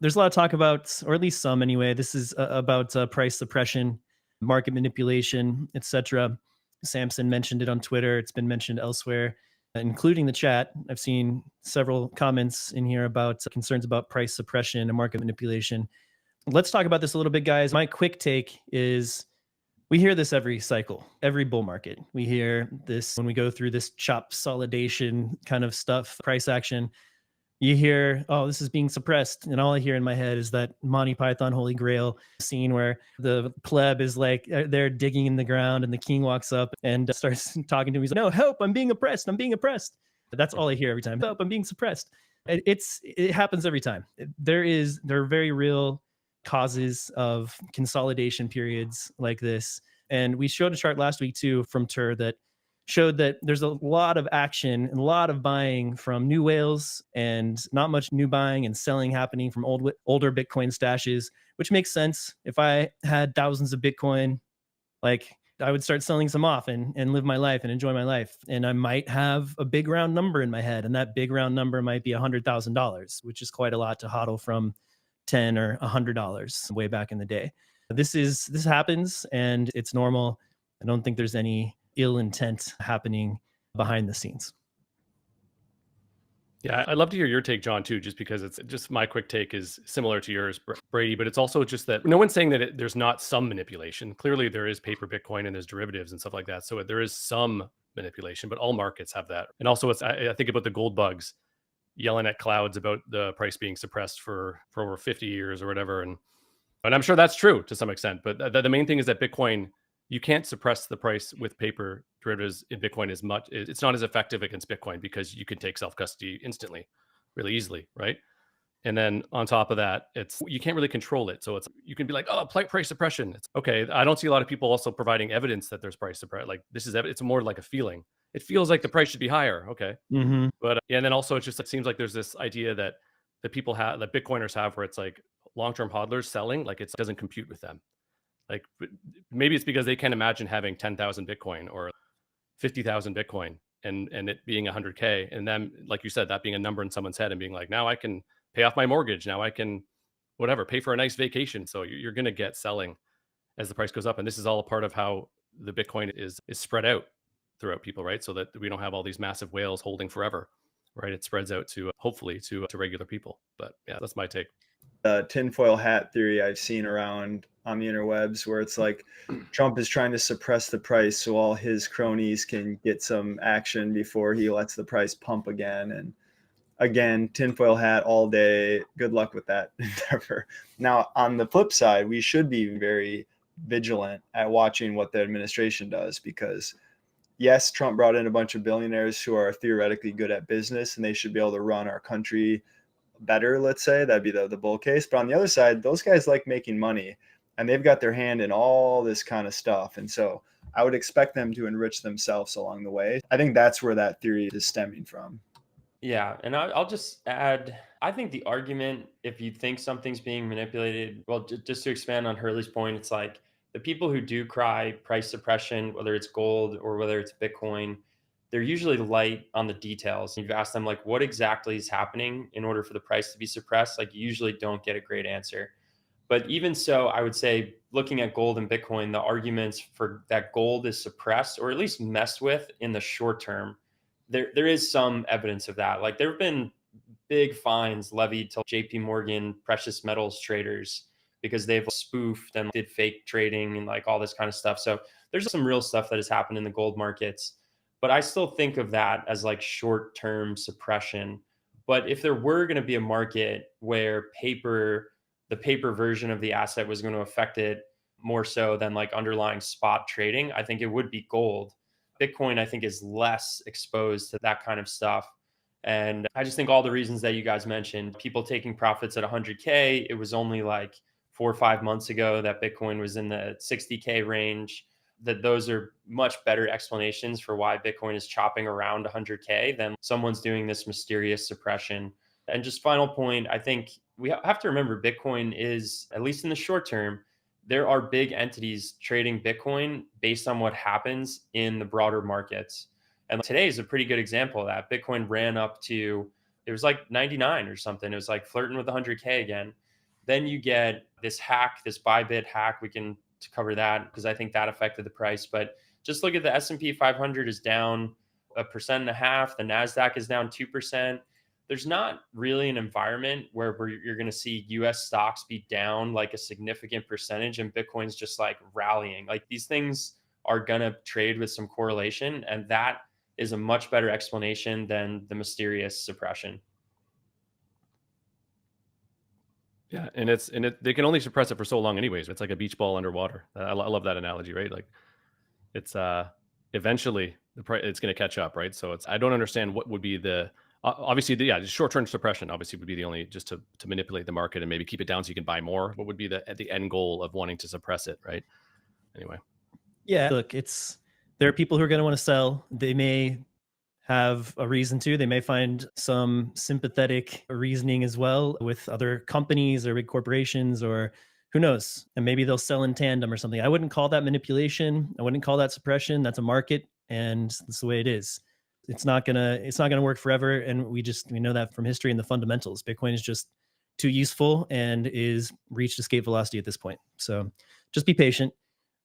There's a lot of talk about, or at least some anyway, this is about price suppression, market manipulation, etc. Samson mentioned it on Twitter. It's been mentioned elsewhere, including the chat. I've seen several comments in here about concerns about price suppression and market manipulation. Let's talk about this a little bit, guys. My quick take is we hear this every cycle, every bull market. We hear this when we go through this chop solidation kind of stuff, price action. You hear, oh, this is being suppressed. And all I hear in my head is that Monty Python Holy Grail scene where the pleb is like, they're digging in the ground and the king walks up and starts talking to him. He's like, no, help, I'm being oppressed. I'm being oppressed. That's all I hear every time. Help, I'm being suppressed. It happens every time. There are very real causes of consolidation periods like this. And we showed a chart last week too from Tur that showed that there's a lot of action and a lot of buying from new whales and not much new buying and selling happening from older Bitcoin stashes, which makes sense. If I had thousands of Bitcoin, like I would start selling some off and live my life and enjoy my life. And I might have a big round number in my head. And that big round number might be $100,000, which is quite a lot to hodl from $10 or $100 way back in the day. This happens and it's normal. I don't think there's any ill intent happening behind the scenes. Yeah, I'd love to hear your take, John, too, just because it's just my quick take is similar to yours, Brady, but it's also just that no one's saying that there's not some manipulation. Clearly, there is paper Bitcoin and there's derivatives and stuff like that. So there is some manipulation, but all markets have that. And also, I think about the gold bugs yelling at clouds about the price being suppressed for over 50 years or whatever. And I'm sure that's true to some extent. But the main thing is that Bitcoin, you can't suppress the price with paper derivatives in Bitcoin as much. It's not as effective against Bitcoin because you can take self-custody instantly, really easily, right? And then on top of that, you can't really control it. So you can be like, oh, price suppression. It's okay. I don't see a lot of people also providing evidence that there's price suppression. Like it's more like a feeling. It feels like the price should be higher. Okay. Mm-hmm. But and then also it seems like there's this idea that people have, that Bitcoiners have, where it's like long-term hodlers selling, like it doesn't compute with them. Like maybe it's because they can't imagine having 10,000 Bitcoin or 50,000 Bitcoin and it being 100K. And then, like you said, that being a number in someone's head and being like, now I can pay off my mortgage. Now I can, whatever, pay for a nice vacation. So you're going to get selling as the price goes up. And this is all a part of how the Bitcoin is spread out throughout people, right? So that we don't have all these massive whales holding forever, right? It spreads out to hopefully to regular people. But yeah, that's my take. Tinfoil hat theory I've seen around on the interwebs, where it's like Trump is trying to suppress the price so all his cronies can get some action before he lets the price pump again. And again, tinfoil hat all day. Good luck with that endeavor. Now, on the flip side, we should be very vigilant at watching what the administration does, because yes, Trump brought in a bunch of billionaires who are theoretically good at business and they should be able to run our country better, let's say. That'd be the bull case. But on the other side, those guys like making money and they've got their hand in all this kind of stuff. And so I would expect them to enrich themselves along the way. I think that's where that theory is stemming from. Yeah, and I'll just add, I think the argument, if you think something's being manipulated, well, just to expand on Hurley's point, it's like the people who do cry price suppression, whether it's gold or whether it's Bitcoin, they're usually light on the details. You've asked them, like, what exactly is happening in order for the price to be suppressed? Like, you usually don't get a great answer. But even so, I would say, looking at gold and Bitcoin, the arguments for that gold is suppressed or at least messed with in the short term, there is some evidence of that. Like, there have been big fines levied to JP Morgan precious metals traders because they've spoofed and did fake trading and like all this kind of stuff. So there's some real stuff that has happened in the gold markets. But I still think of that as like short-term suppression. But if there were going to be a market where the paper version of the asset was going to affect it more so than like underlying spot trading, I think it would be gold. Bitcoin, I think, is less exposed to that kind of stuff. And I just think all the reasons that you guys mentioned, people taking profits at 100K, it was only like 4 or 5 months ago that Bitcoin was in the 60K range. That those are much better explanations for why Bitcoin is chopping around 100K than someone's doing this mysterious suppression. And just final point, I think we have to remember Bitcoin is, at least in the short term, there are big entities trading Bitcoin based on what happens in the broader markets. And today is a pretty good example of that. Bitcoin ran up to, it was like 99 or something. It was like flirting with 100K again. Then you get this hack, this Bybit hack. We can cover that because I think that affected the price. But just look at the S&P 500 is down 1.5%. The NASDAQ is down 2%. There's not really an environment where you're going to see US stocks be down like a significant percentage and Bitcoin's just like rallying. Like these things are going to trade with some correlation. And that is a much better explanation than the mysterious suppression. Yeah, and they can only suppress it for so long anyways. It's like a beach ball underwater. I love that analogy, right? Like it's eventually the price it's going to catch up, right? So I don't understand what would be the obviously the short-term suppression obviously would be the only just to manipulate the market and maybe keep it down so you can buy more. What would be the end goal of wanting to suppress it, right? Anyway. Yeah, look, there are people who are going to want to sell. They may have a reason to. They may find some sympathetic reasoning as well with other companies or big corporations or who knows. And maybe they'll sell in tandem or something. I wouldn't call that manipulation. I wouldn't call that suppression. That's a market and that's the way it is. It's not gonna work forever. And we know that from history and the fundamentals. Bitcoin is just too useful and is reached escape velocity at this point. So just be patient.